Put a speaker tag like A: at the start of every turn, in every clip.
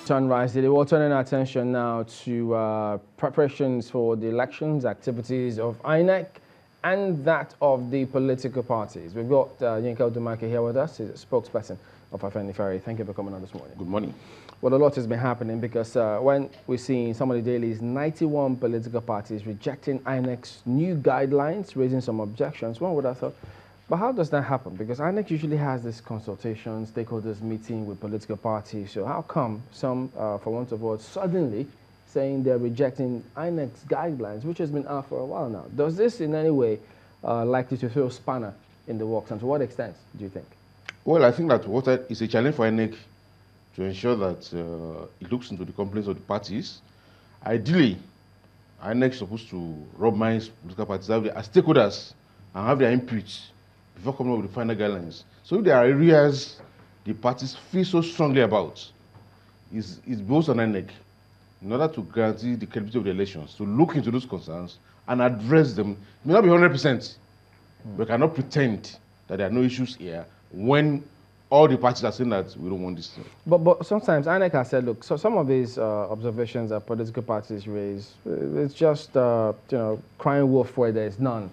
A: Sunrise Daily. We're turning our attention now to preparations for the elections, activities of INEC, and that of the political parties. We've got Odumakin here with us, he's a spokesperson of Afenifere. Thank you for coming on this morning.
B: Good morning.
A: Well, a lot has been happening because when we see in some of the dailies, 91 political parties rejecting INEC's new guidelines, raising some objections. One would have thought, but how does that happen? Because INEC usually has this consultation, stakeholders meeting with political parties. So how come some, for want of words, suddenly saying they're rejecting INEC's guidelines, which has been out for a while now? Does this in any way likely to throw a spanner in the works? And to what extent do you think?
B: Well, I think that it's a challenge for INEC to ensure that it looks into the complaints of the parties. Ideally, INEC is supposed to rub minds with political parties, have their stakeholders, and have their input before coming up with the final guidelines. So if there are areas the parties feel so strongly about, it's both on INEC, in order to guarantee the credibility of the elections, to look into those concerns and address them. It may not be 100%. We cannot pretend that there are no issues here when all the parties are saying that we don't want this thing.
A: But sometimes INEC has said, look, so some of these observations that political parties raise, it's just crying wolf where there is none.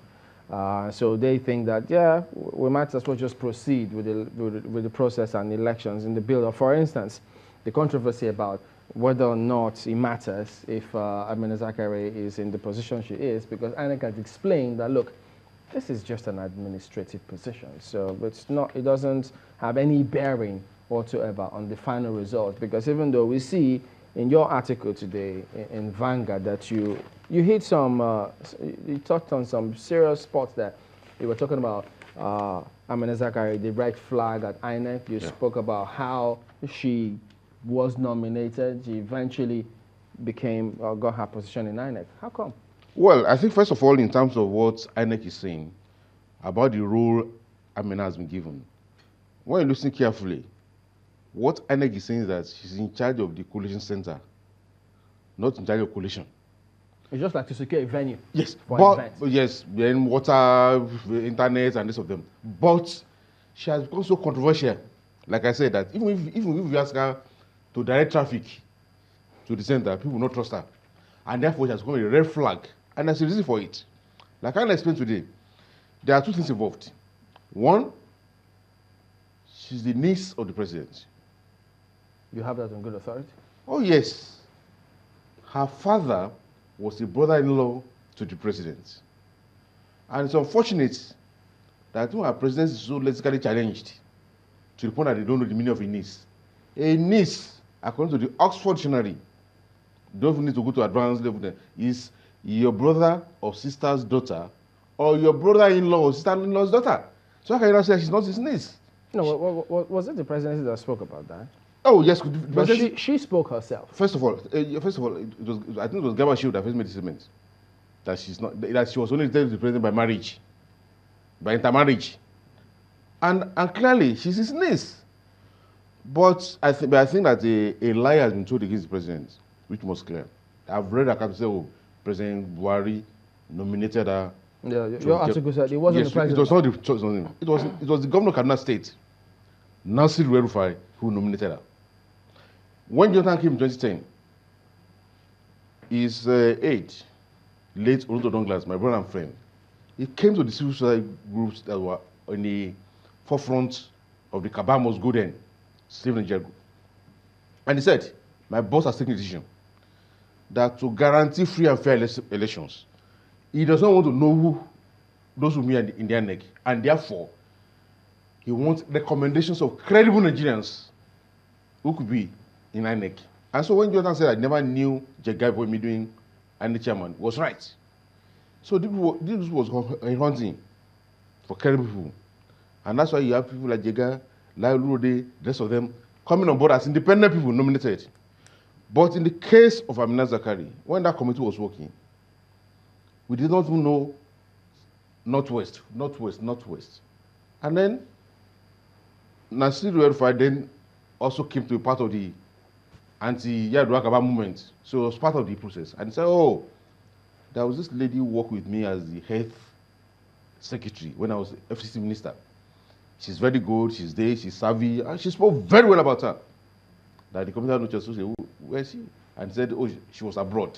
A: So they think that, yeah, we might as well just proceed with the process and elections in the build-up. For instance, the controversy about whether or not it matters if Amina Zakari is in the position she is, because INEC has explained that, look, this is just an administrative position, so it doesn't have any bearing whatsoever on the final result. Because even though we see in your article today in Vanguard that you hit some, you touched on some serious spots that you were talking about Amina Zakari, the red flag at INEC. You spoke about how she was nominated. She eventually got her position in INEC. How come?
B: Well, I think first of all, in terms of what INEC is saying about the role Amina has been given, when you listen carefully, what INEC is saying is that she's in charge of the collation center, not in charge of collation.
A: It's just like to secure a venue.
B: Yes,
A: for an event.
B: Yes, then water, internet, and this of them. But she has become so controversial. Like I said, that even if you ask her to direct traffic to the center, people will not trust her. And therefore, she has become a red flag. And there's a reason for it. Like I explained today, there are two things involved. One, she's the niece of the president.
A: You have that on good authority?
B: Oh, yes. Her father was a brother-in-law to the president. And it's unfortunate that when her presidency is so lexically challenged to the point that they don't know the meaning of a niece. A niece, according to the Oxford Dictionary, don't need to go to advanced level there, is your brother or sister's daughter or your brother-in-law or sister-in-law's daughter. So how can you not say she's not his niece?
A: No, was it the presidency that spoke about that?
B: Oh, yes.
A: But she spoke herself.
B: First of all, I think it was Gaba Shield that first made the statement that she was only dated to the president by marriage, by intermarriage. And clearly, she's his niece. But I think that a lie has been told against the president, which was clear. I've read a couple say, oh, President Buhari nominated her.
A: Yeah, your article said it wasn't the president.
B: It was not the choice. It was the governor of Kaduna State, Nasir El-Rufai, who nominated her. When Jonathan came in 2010, his aide, late Olodo Douglas, my brother and friend, he came to the civil society groups that were in the forefront of the Kabal must go then, Steve Nigeria group. And he said, my boss has taken a decision that to guarantee free and fair elections, he does not want to know who those who meet in their neck, and therefore, he wants recommendations of credible Nigerians who could be in INEC. And so when Jonathan said I never knew Zakari for me doing INEC chairman, was right. So this was hunting for credible people. And that's why you have people like Zakari, Lai Rode, the rest of them, coming on board as independent people nominated. But in the case of Amina Zakari, when that committee was working, we did not even know Northwest. And then Nasir El-Rufai then also came to be part of the anti-Yaduakaba movement. So it was part of the process. And he said, oh, there was this lady who worked with me as the health secretary when I was FCC minister. She's very good, she's there, she's savvy, and she spoke very well about her. that the commissioner had no choice to say, where is she? And he said, oh, she was abroad.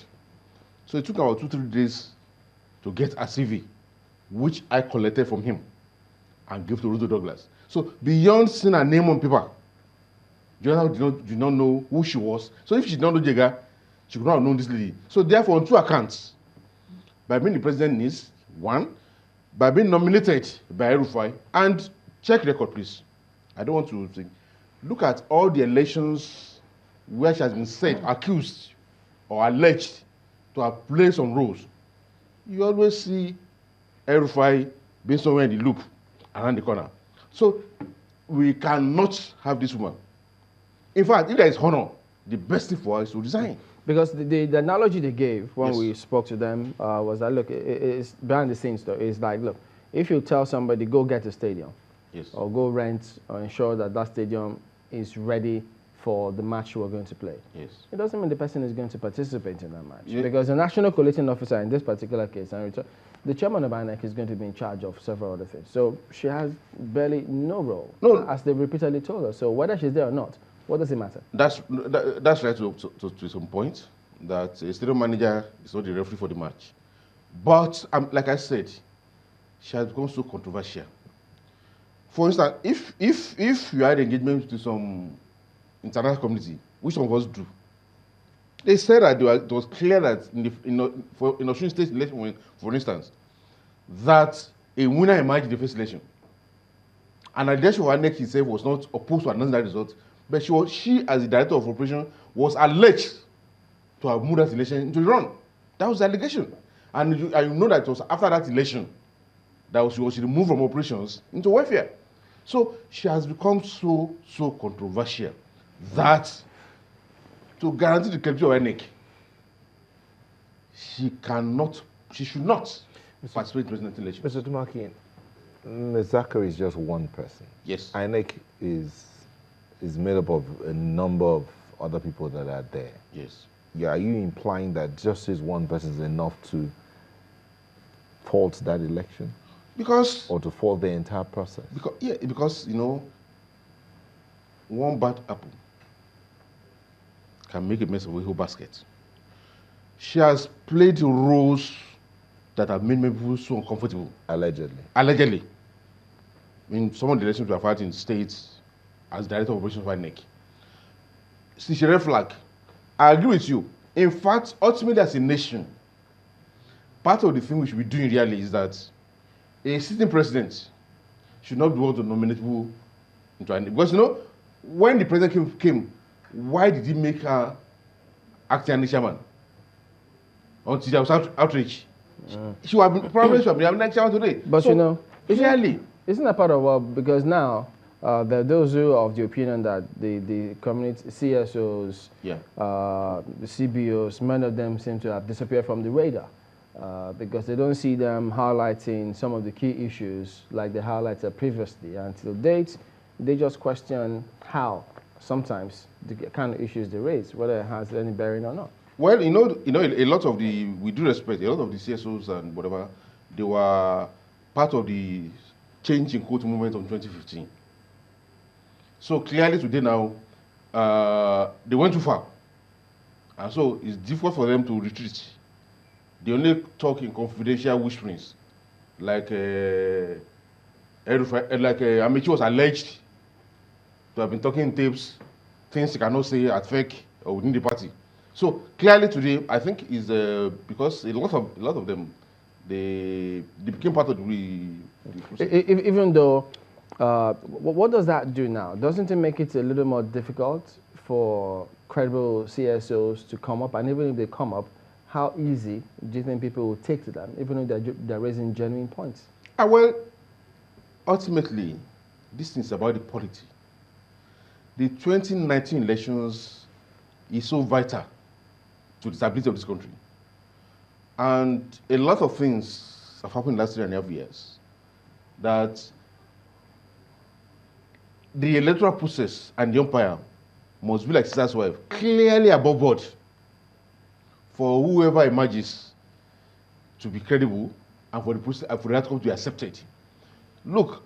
B: So it took about 2-3 days to get a CV, which I collected from him and gave to Ruto Douglas. So beyond seeing her name on paper, Jonathan did not know who she was. So if she did not know Jega, she could not have known this lady. So therefore, on 2 accounts, by being the president needs, 1, by being nominated by Rufai, and check record, please. I don't want to think. Look at all the elections where she has been said, accused, or alleged to have played some roles. You always see Rufai being somewhere in the loop, around the corner. So we cannot have this woman. In fact, if there is honor, the best thing for her is to resign.
A: Because the analogy they gave when
B: Yes.
A: we spoke to them was that, look, it's behind the scenes though. It's like, look, if you tell somebody, go get a stadium,
B: Yes.
A: or go rent or ensure that that stadium is ready for the match we're going to play.
B: Yes.
A: It doesn't mean the person is going to participate in that match.
B: Yeah.
A: Because the national collating officer in this particular case, the chairman of INEC is going to be in charge of several other things. So she has barely no role, as they repeatedly told us. So whether she's there or not, what does it matter?
B: That's right to some point, that a stadium manager is not the referee for the match. But like I said, she has become so controversial. For instance, if you had engagement to some international community, which some of us do, they said that it was clear that in Osun State election, for instance, that a winner emerged in the first election. And Adesh INEC himself was not opposed to announcing that result, but she as the director of operation, was alleged to have moved that election into the run. That was the allegation. And you know that it was after that election that she was removed from operations into welfare. So she has become so controversial that to guarantee the credibility of INEC, she should not participate in presidential elections.
C: Mr. Odumakin, Zakari is just one person.
B: Yes.
C: INEC is made up of a number of other people that are there.
B: Yes.
C: Yeah, are you implying that just this one person is enough to fault that election?
B: Because
C: Or to fault the entire process?
B: Because one bad apple can make a mess of a whole basket. She has played roles that have made people so uncomfortable.
C: Allegedly.
B: Allegedly. In some of the elections we have had in states as director of operations for INEC. It's a red flag. I agree with you. In fact, ultimately as a nation, part of the thing we should be doing really is that a sitting president should not be able to nominate people into INEC. Because when the president came, why did he make her acting INEC chairman? Until there was outrage. She would have probably been INEC chairman today.
A: But
B: so,
A: isn't that part of what, because now, there are those who are of the opinion that the community CSOs, the CBOs, many of them seem to have disappeared from the radar because they don't see them highlighting some of the key issues like they highlighted previously. Until date, they just question how sometimes the kind of issues they raise, whether it has any bearing or not.
B: Well, a lot of we do respect a lot of the CSOs and whatever, they were part of the change in quote movement of 2015. So clearly today now, they went too far. And so it's difficult for them to retreat. They only talk in confidential whisperings. Like Amici was alleged to have been talking in tapes, things he cannot say at FEC or within the party. So clearly today, I think is because a lot of them, they became part of the process.
A: Even though, what does that do now? Doesn't it make it a little more difficult for credible CSOs to come up? And even if they come up, how easy do you think people will take to them, even if they're raising genuine points?
B: Well, ultimately, this is about the polity. The 2019 elections is so vital to the stability of this country. And a lot of things have happened in the last 3.5 years that the electoral process and the umpire must be like Caesar's wife, clearly above board for whoever emerges to be credible and for the process and for the outcome to be accepted. Look,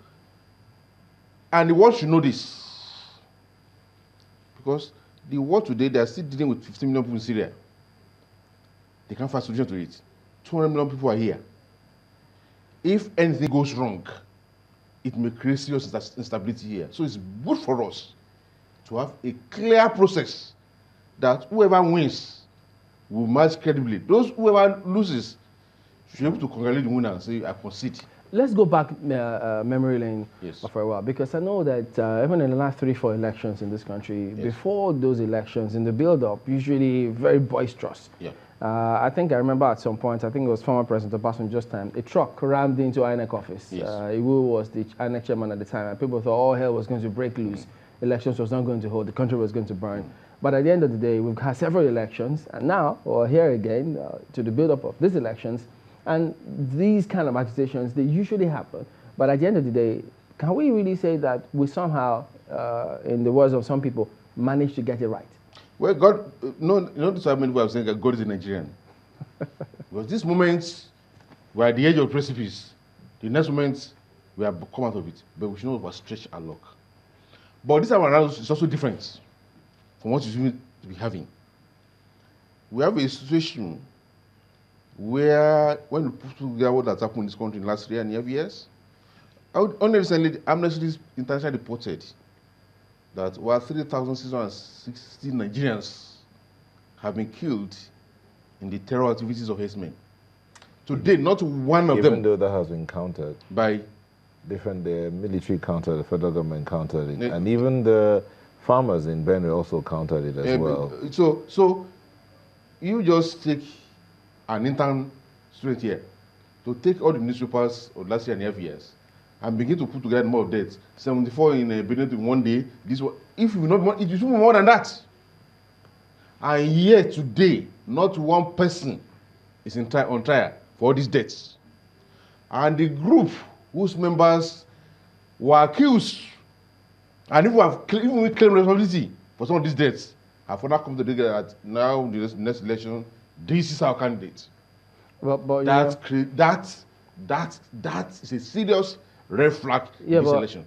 B: and the world should know this, because The war today, they are still dealing with 15 million people in Syria. They can't find a solution to it. 200 million people are here. If anything goes wrong, it may create serious instability here. So it's good for us to have a clear process that whoever wins will match credibly. Whoever loses should be able to congratulate the winner and say, I concede.
A: Let's go back memory lane for a while, because I know that even in the last 3-4 elections in this country, before those elections, in the build-up, usually very boisterous.
B: Yeah.
A: I think I remember at some point, I think it was former President Obasanjo's time, a truck rammed into INEC office.
B: Yes.
A: Iwu was the INEC chairman at the time, and people thought all hell was going to break loose. Elections was not going to hold, the country was going to burn. But at the end of the day, we've had several elections, and now we're here again to the build-up of these elections. And these kind of agitations, they usually happen. But at the end of the day, can we really say that we somehow, in the words of some people, managed to get it right?
B: Well, God, no, this I mean, I was saying that God is a Nigerian. Because this moment, we're at the edge of the precipice. The next moment, we have come out of it. But we should not overstretch our luck. But this time around is also different from what you seem to be having. We have a situation where, when we put together what has happened in this country in the last 3.5 years, only recently, Amnesty International reported that while 3,660 Nigerians have been killed in the terror activities of herdsmen. Today, not one of them.
C: Even though that has been countered.
B: By
C: different, the military countered, the federal government countered it, and even the farmers in Benue also countered it as well.
B: So you just take an intern student here to take all the newspapers of last 3.5 years and begin to put together more dates. 74 in Benue in one day. This one, if you not, it should be more than that. And yet today, not one person is on trial for all these deaths. And the group whose members were accused, and even we claim responsibility for some of these deaths, have now come to the that now the next election, this is our candidate.
A: But
B: that is a serious red flag in this election.